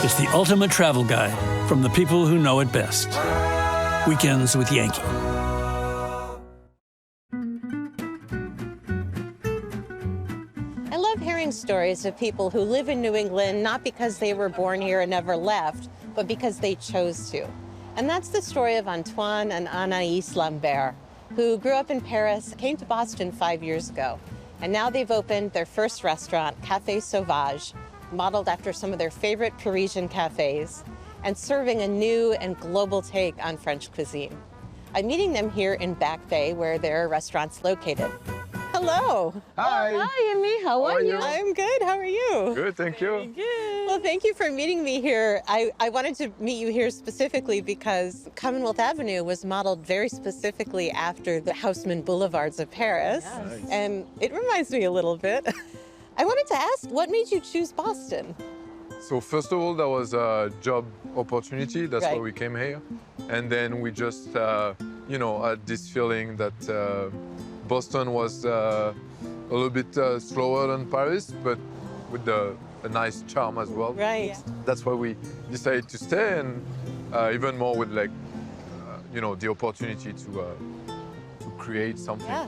is the ultimate travel guide from the people who know it best. Weekends with Yankee. I love hearing stories of people who live in New England not because they were born here and never left, but because they chose to. And that's the story of Antoine and Anais Lambert, who grew up in Paris, came to Boston 5 years ago. And now they've opened their first restaurant, Café Sauvage, modeled after some of their favorite Parisian cafes, and serving a new and global take on French cuisine. I'm meeting them here in Back Bay, where their restaurant's located. Hello. Hi. Hi, Amy. How are you? you? I'm good. How are you? Good, thank you. Good. Well, thank you for meeting me here. I wanted to meet you here specifically because Commonwealth Avenue was modeled very specifically after the Haussmann Boulevards of Paris. Yes. And it reminds me a little bit. I wanted to ask, what made you choose Boston? So first of all, that was a job opportunity. That's why Right. we came here. And then we just, had this feeling that Boston was a little bit slower than Paris, but with a nice charm as well. Right. That's why we decided to stay, and even more with the opportunity to create something. Yeah.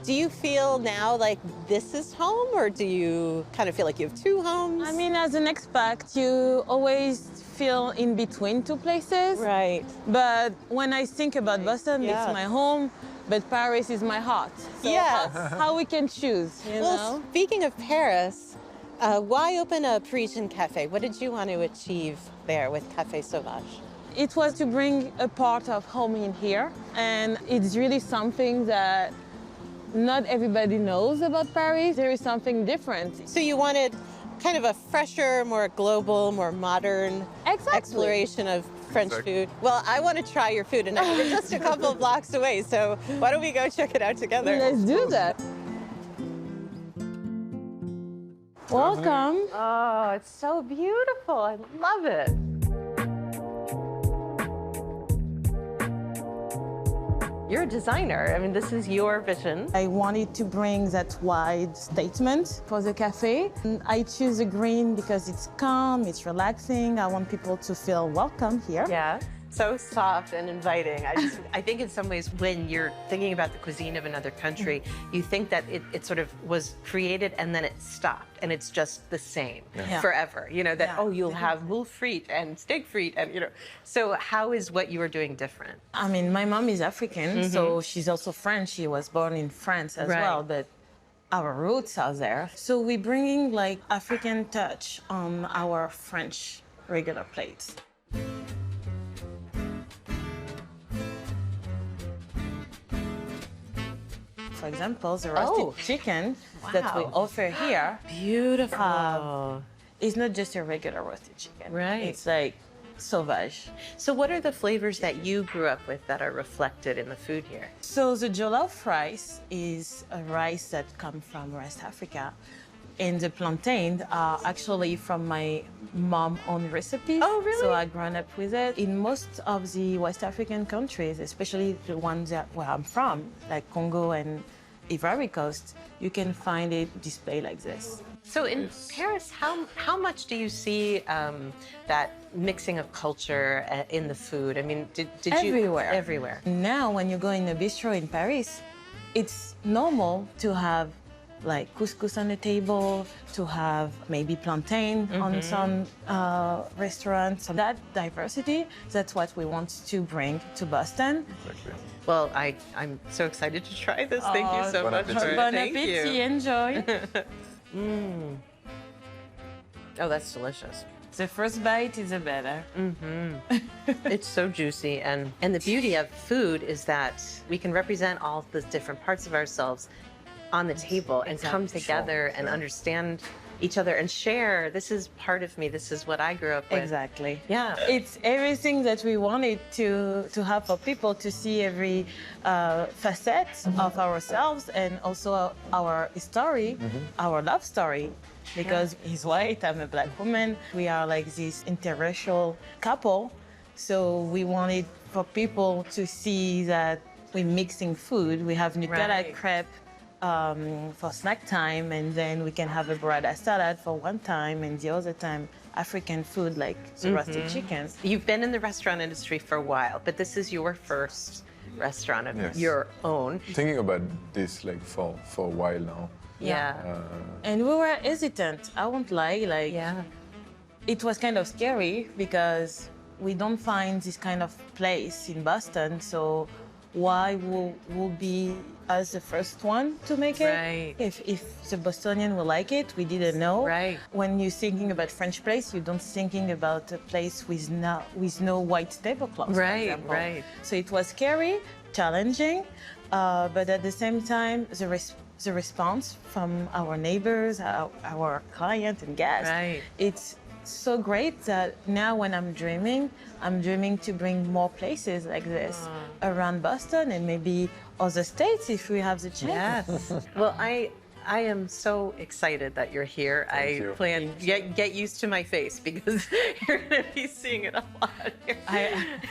Do you feel now like this is home, or do you kind of feel like you have two homes? I mean, as an expat, you always feel in between two places. Right. But when I think about Boston, Yeah. it's my home, but Paris is my heart. So Yes. how we can choose, you Well, know? speaking of Paris, why open a Parisian cafe? What did you want to achieve there with Café Sauvage? It was to bring a part of home in here, and it's really something that not everybody knows about Paris. There is something different. So you wanted kind of a fresher, more global, more modern Exactly. exploration of French Exactly. food. Well, I want to try your food, and we're just a couple of blocks away, so why don't we go check it out together? Let's do that. Welcome. Oh, it's so beautiful. I love it. You're a designer. I mean, this is your vision. I wanted to bring that wide statement for the cafe. And I choose the green because it's calm, it's relaxing. I want people to feel welcome here. Yeah. So soft and inviting. I think in some ways when you're thinking about the cuisine of another country, you think that it sort of was created and then it stopped and it's just the same Yeah. forever. You know, that, Yeah. oh, you'll have moule frite and steak frite and, So how is what you are doing different? I mean, my mom is African, so she's also French. She was born in France as Right. well, but our roots are there. So we're bringing like African touch on our French regular plates. For example, the roasted chicken that we Wow. offer here Beautiful. is not just a regular roasted chicken. Right. It's like sauvage. So what are the flavors that you grew up with that are reflected in the food here? So the jollof rice is a rice that comes from West Africa. And the plantain are actually from my mom's own recipes. Oh, really? So I grew up with it. In most of the West African countries, especially the ones where I'm from, like Congo and Ivory Coast, you can find it displayed like this. So in Paris, how much do you see that mixing of culture in the food? I mean, did you Everywhere. everywhere? Now, when you go in a bistro in Paris, it's normal to have like couscous on the table, to have maybe plantain on some restaurants. So that diversity, that's what we want to bring to Boston. Exactly. Well, I'm so excited to try this. Thank you so Bon much. appétit. for it. Bon Thank appétit, you. enjoy. Oh, that's delicious. The first bite is the better. It's so juicy, and the beauty of food is that we can represent all the different parts of ourselves on the table and come together and understand each other and share. This is part of me. This is what I grew up with. Exactly. Yeah. It's everything that we wanted to have for people to see every facet of ourselves and also our story, our love story. Because he's white, I'm a black woman. We are like this interracial couple. So we wanted for people to see that we're mixing food. We have Nutella Right. crepe for snack time, and then we can have a burrata salad for one time, and the other time African food like the roasted chickens. You've been in the restaurant industry for a while, but this is your first restaurant of Yes. your own. Thinking about this like for a while now. Yeah. And we were hesitant, I won't lie, like Yeah. it was kind of scary because we don't find this kind of place in Boston, so why will be us the first one to make it? Right. If the Bostonian will like it, we didn't know. Right. When you're thinking about French place, you don't thinking about a place with no white tablecloths. for Right, example. right. So it was scary, challenging, but at the same time, the response from our neighbors, our clients and guests, Right. it's so great that now when I'm dreaming to bring more places like this around Boston and maybe other states if we have the chance. Yes. Well, I am so excited that you're here. Thank you. Plan get used to my face because you're going to be seeing it a lot here.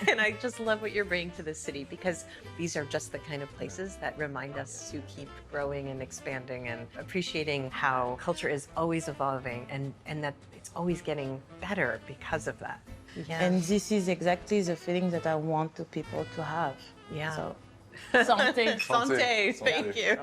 And I just love what you're bringing to the city because these are just the kind of places that remind us to keep growing and expanding and appreciating how culture is always evolving and that it's always getting better because of that. Yeah. And this is exactly the feeling that I want the people to have. Yeah. So, something. Santé. Thank you.